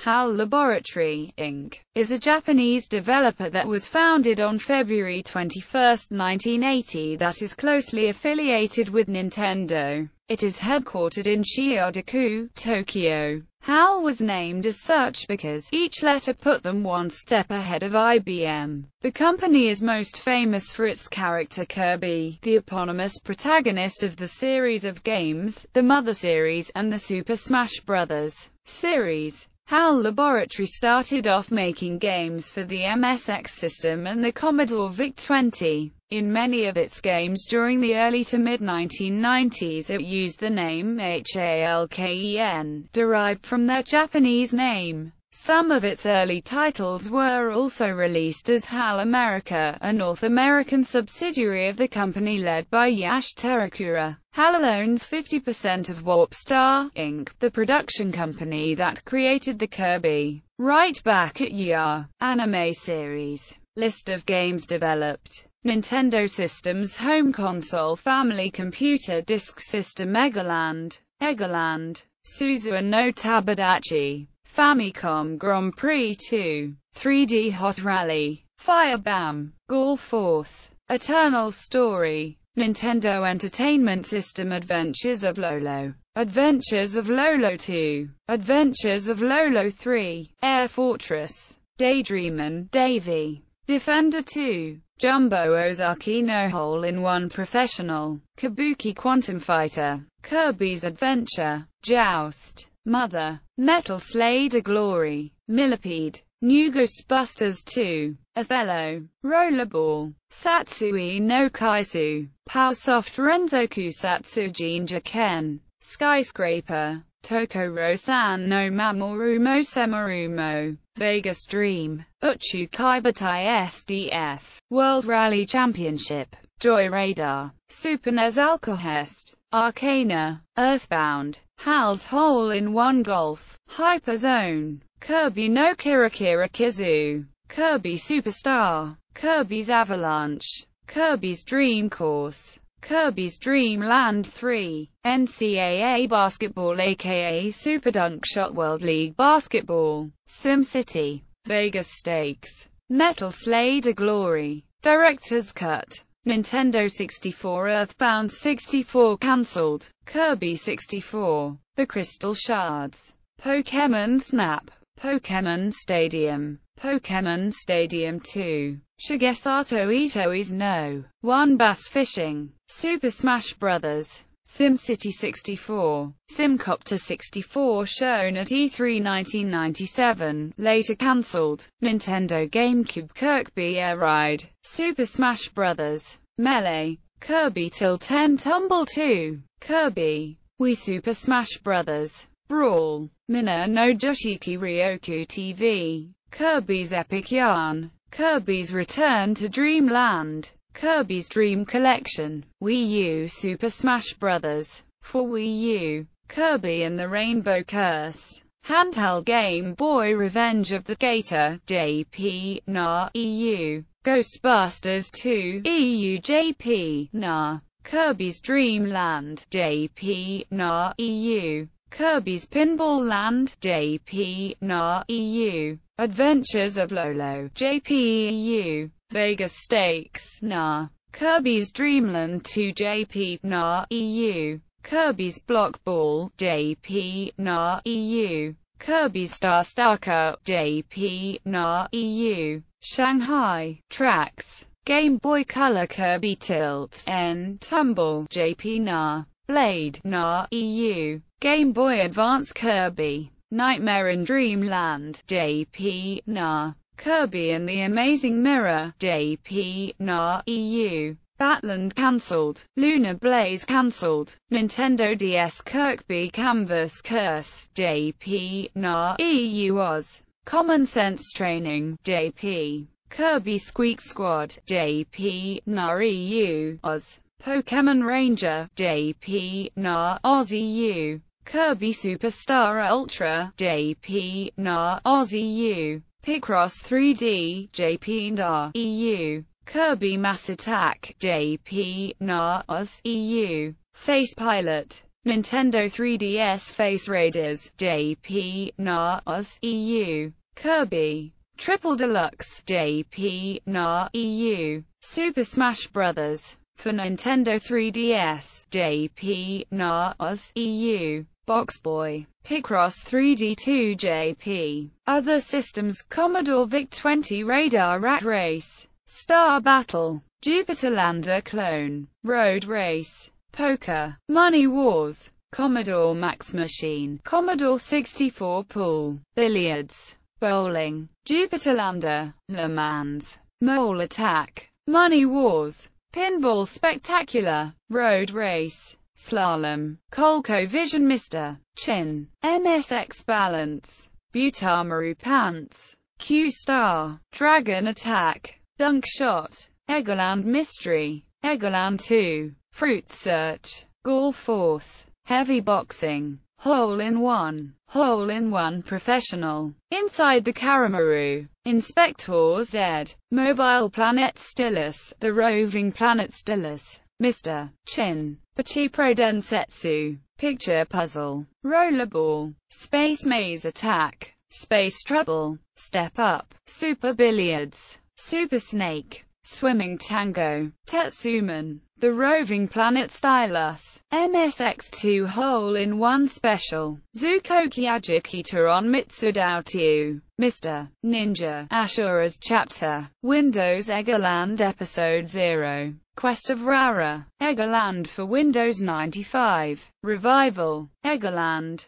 HAL Laboratory, Inc., is a Japanese developer that was founded on February 21, 1980 that is closely affiliated with Nintendo. It is headquartered in Shiyodaku, Tokyo. HAL was named as such because each letter put them one step ahead of IBM. The company is most famous for its character Kirby, the eponymous protagonist of the series of games, the Mother series and the Super Smash Bros. Series. HAL Laboratory started off making games for the MSX system and the Commodore VIC-20. In many of its games during the early to mid-1990s it used the name HALKEN, derived from their Japanese name. Some of its early titles were also released as HAL America, a North American subsidiary of the company led by Yash Terakura. HAL owns 50% of Warpstar, Inc., the production company that created the Kirby, Right Back at Ya anime series. List of games developed. Nintendo Systems Home Console Family Computer Disk System Eggland, Suzuha no Tabadachi, Famicom Grand Prix 2, 3D Hot Rally, Fire Bam, Gall Force, Eternal Story, Nintendo Entertainment System Adventures of Lolo, Adventures of Lolo 2, Adventures of Lolo 3, Air Fortress, Daydreamin' Davy, Defender 2, Jumbo Ozaki no Hole-in-One Professional, Kabuki Quantum Fighter, Kirby's Adventure, Joust, Mother, Metal Slader Glory, Millipede, New Ghostbusters 2, Othello, Rollerball, Satsui no Kaisu, Powsoft Renzoku Satsujinja Ken, Skyscraper, Tokoro-san no Mamorumo Semarumo, Vegas Dream, Uchu Kaibatai SDF, World Rally Championship, Joy Radar, Super NES Alcahest, Arcana, Earthbound, HAL's Hole-in-One Golf, Hyperzone, Kirby no Kirakira Kizu, Kirby Superstar, Kirby's Avalanche, Kirby's Dream Course, Kirby's Dream Land 3, NCAA Basketball aka Super Dunk Shot World League Basketball, SimCity, Vegas Stakes, Metal Slader Glory, Director's Cut, Nintendo 64 Earthbound 64 cancelled, Kirby 64, The Crystal Shards, Pokémon Snap, Pokémon Stadium 2, Shigesato Itoi's No. 1 Bass Fishing, Super Smash Bros., SimCity 64, Simcopter 64 shown at E3 1997, later cancelled, Nintendo GameCube Kirby Air Ride, Super Smash Bros., Melee, Kirby Till 10 Tumble 2, Kirby, Wii Super Smash Bros., Brawl, Mina no Joshiki Ryoku TV, Kirby's Epic Yarn, Kirby's Return to Dreamland, Kirby's Dream Collection, Wii U Super Smash Bros. For Wii U, Kirby and the Rainbow Curse, Handheld Game Boy Revenge of the Gator, JP, NA, EU, Ghostbusters 2, EU JP, NA, Kirby's Dream Land, JP, NA, EU, Kirby's Pinball Land, JP, NA, EU, Adventures of Lolo, JP, EU, Vegas Stakes, NA, Kirby's Dreamland 2 JP, NA, EU, Kirby's Block Ball, JP, NA, EU, Kirby's Star Cup, JP, NA, EU, Shanghai, Tracks, Game Boy Color Kirby Tilt, N, Tumble, JP, NA, Blade, NA, EU, Game Boy Advance Kirby, Nightmare in Dreamland, JP, NA, Kirby and the Amazing Mirror, JP, NA, EU, Batland cancelled, Lunar Blaze cancelled, Nintendo DS Kirby Canvas Curse, JP, NA, EU Oz, Common Sense Training, JP, Kirby Squeak Squad, JP, NA, EU Oz, Pokémon Ranger, JP, NA, Oz EU, Kirby Superstar Ultra, JP, NA, Oz EU, Picross 3D, JP, NA, EU, Kirby Mass Attack, JP, NA, Oz EU, Face Pilot, Nintendo 3DS Face Raiders, JP, NAS, EU. Kirby Triple Deluxe, JP, NA, EU. Super Smash Bros. For Nintendo 3DS, JP, NAS, EU. Box Boy Picross 3D2 JP. Other systems: Commodore VIC-20 Radar Rat Race, Star Battle, Jupiter Lander Clone, Road Race, Poker, Money Wars, Commodore Max Machine, Commodore 64 Pool, Billiards, Bowling, Jupiter Lander, Le Mans, Mole Attack, Money Wars, Pinball Spectacular, Road Race, Slalom, ColecoVision Mr. Chin, MSX Balance, Butamaru Pants, Q-Star, Dragon Attack, Dunk Shot, Eggland Mystery, Eggland 2, Fruit Search, Gall Force, Heavy Boxing, Hole-in-One Professional, Inside the Karamaru, Inspector Z, Mobile Planet Stylus, The Roving Planet Stylus, Mr. Chin, Pachipro Densetsu, Picture Puzzle, Rollerball, Space Maze Attack, Space Trouble, Step Up, Super Billiards, Super Snake, Swimming Tango, Tetsuman, The Roving Planet Stylus, MSX2 Hole-in-One Special, Zukoki Ajikita on Mitsudoutyu, Mr. Ninja, Ashura's Chapter, Windows Eggerland Episode 0, Quest of Rara, Eggerland for Windows 95, Revival, Eggerland,